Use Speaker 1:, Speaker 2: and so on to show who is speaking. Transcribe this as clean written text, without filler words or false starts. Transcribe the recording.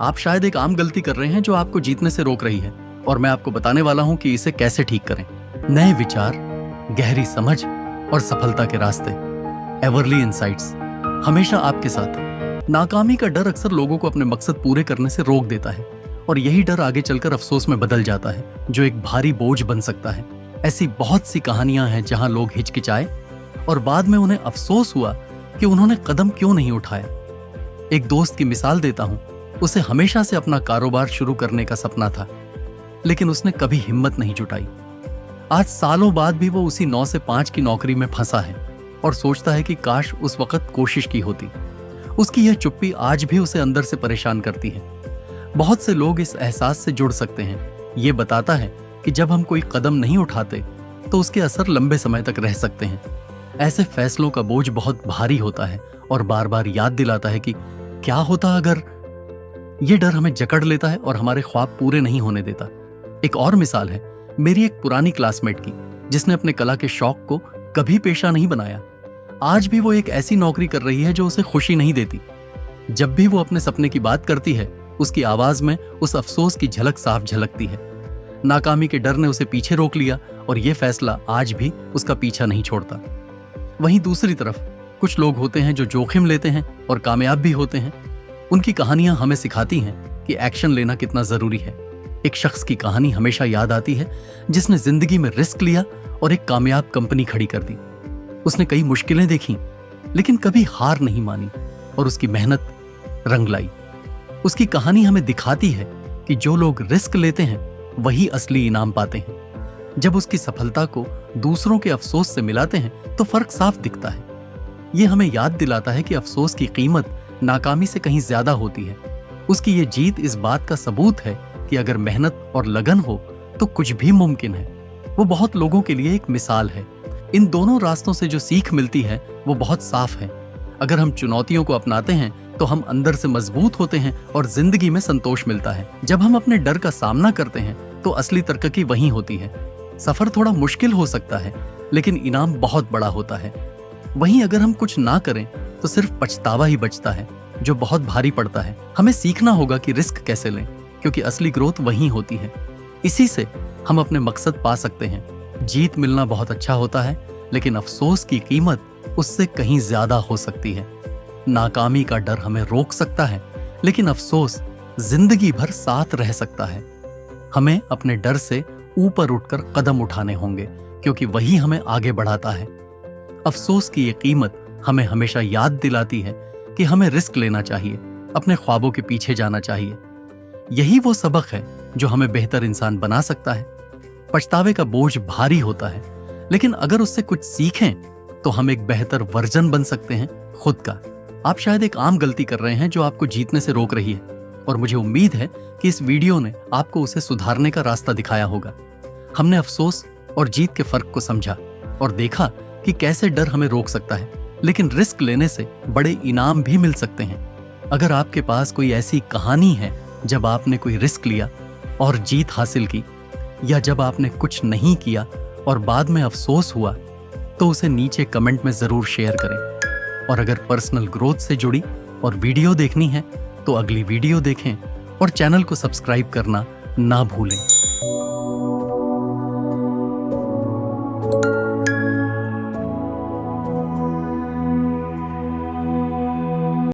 Speaker 1: आप शायद एक आम गलती कर रहे हैं जो आपको जीतने से रोक रही है, और मैं आपको बताने वाला हूं कि इसे कैसे ठीक करें। नए विचार, गहरी समझ और सफलता के रास्ते। एवरली इनसाइट्स हमेशा आपके साथ। नाकामी का डर अक्सर लोगों को अपने मकसद पूरे करने से रोक देता है, और यही डर आगे चलकर अफसोस में बदल जाता है, जो एक भारी बोझ बन सकता है। ऐसी बहुत सी कहानियां हैं जहां लोग हिचकिचाए और बाद में उन्हें अफसोस हुआ कि उन्होंने कदम क्यों नहीं उठाया। एक दोस्त की मिसाल देता हूं। उसे हमेशा से अपना कारोबार शुरू करने का सपना था, लेकिन उसने कभी हिम्मत नहीं जुटाई। आज सालों बाद भी वो उसी 9 से 5 की नौकरी में फंसा है और सोचता है कि काश उस वक्त कोशिश की होती। उसकी यह चुप्पी आज भी उसे अंदर से परेशान करती है। बहुत से लोग इस एहसास से जुड़ सकते हैं। ये बताता है कि जब हम कोई कदम नहीं उठाते तो उसके असर लंबे समय तक रह सकते हैं। ऐसे फैसलों का बोझ बहुत भारी होता है और बार बार याद दिलाता है कि क्या होता अगर। ये डर हमें जकड़ लेता है और हमारे ख्वाब पूरे नहीं होने देता। एक और मिसाल है मेरी एक पुरानी क्लासमेट की, जिसने अपने कला के शौक को कभी पेशा नहीं बनाया। आज भी वो एक ऐसी नौकरी कर रही है जो उसे खुशी नहीं देती। जब भी वो अपने सपने की बात करती है, उसकी आवाज में उस अफसोस की झलक साफ झलकती है। नाकामी के डर ने उसे पीछे रोक लिया और ये फैसला आज भी उसका पीछा नहीं छोड़ता। वहीं दूसरी तरफ कुछ लोग होते हैं जो जोखिम लेते हैं और कामयाब भी होते हैं। उनकी कहानियां हमें सिखाती हैं कि एक्शन लेना कितना जरूरी है। एक शख्स की कहानी हमेशा याद आती है जिसने जिंदगी में रिस्क लिया और एक कामयाब कंपनी खड़ी कर दी। उसने कई मुश्किलें देखी, लेकिन कभी हार नहीं मानी और उसकी मेहनत रंग लाई। उसकी कहानी हमें दिखाती है कि जो लोग रिस्क लेते हैं वही असली इनाम पाते हैं। जब उसकी सफलता को दूसरों के अफसोस से मिलाते हैं तो फर्क साफ दिखता है। यह हमें याद दिलाता है कि अफसोस की कीमत नाकामी से कहीं ज्यादा होती है। उसकी ये जीत इस बात का सबूत है कि अगर मेहनत और लगन हो तो कुछ भी मुमकिन है। वो बहुत लोगों के लिए एक मिसाल है। इन दोनों रास्तों से जो सीख मिलती है वो बहुत साफ है। अगर हम चुनौतियों को अपनाते हैं तो हम अंदर से मजबूत होते हैं और जिंदगी में संतोष मिलता है। जब हम अपने डर का सामना करते हैं तो असली तरक्की वहीं होती है। सफर थोड़ा मुश्किल हो सकता है, लेकिन इनाम बहुत बड़ा होता है। वहीं अगर हम कुछ ना करें तो सिर्फ पछतावा ही बचता है, जो बहुत भारी पड़ता है। हमें सीखना होगा कि रिस्क कैसे लें, क्योंकि असली ग्रोथ वहीं होती है। इसी से हम अपने मकसद पा सकते हैं। जीत मिलना बहुत अच्छा होता है, लेकिन अफसोस की कीमत उससे कहीं ज्यादा हो सकती है। नाकामी का डर हमें रोक सकता है, लेकिन अफसोस जिंदगी भर साथ रह सकता है। हमें अपने डर से ऊपर उठकर कदम उठाने होंगे, क्योंकि वही हमें आगे बढ़ाता है। अफसोस की ये कीमत हमें हमेशा याद दिलाती है कि हमें रिस्क लेना चाहिए, अपने ख्वाबों के पीछे जाना चाहिए। यही वो सबक है जो हमें बेहतर इंसान बना सकता है। पछतावे का बोझ भारी होता है, लेकिन अगर उससे कुछ सीखें तो हम एक बेहतर वर्जन बन सकते हैं खुद का। आप शायद एक आम गलती कर रहे हैं जो आपको जीतने से रोक रही है, और मुझे उम्मीद है कि इस वीडियो ने आपको उसे सुधारने का रास्ता दिखाया होगा। हमने अफसोस और जीत के फर्क को समझा और देखा कि कैसे डर हमें रोक सकता है, लेकिन रिस्क लेने से बड़े इनाम भी मिल सकते हैं। अगर आपके पास कोई ऐसी कहानी है जब आपने कोई रिस्क लिया और जीत हासिल की, या जब आपने कुछ नहीं किया और बाद में अफसोस हुआ, तो उसे नीचे कमेंट में जरूर शेयर करें। और अगर पर्सनल ग्रोथ से जुड़ी और वीडियो देखनी है तो अगली वीडियो देखें और चैनल को सब्सक्राइब करना ना भूलें।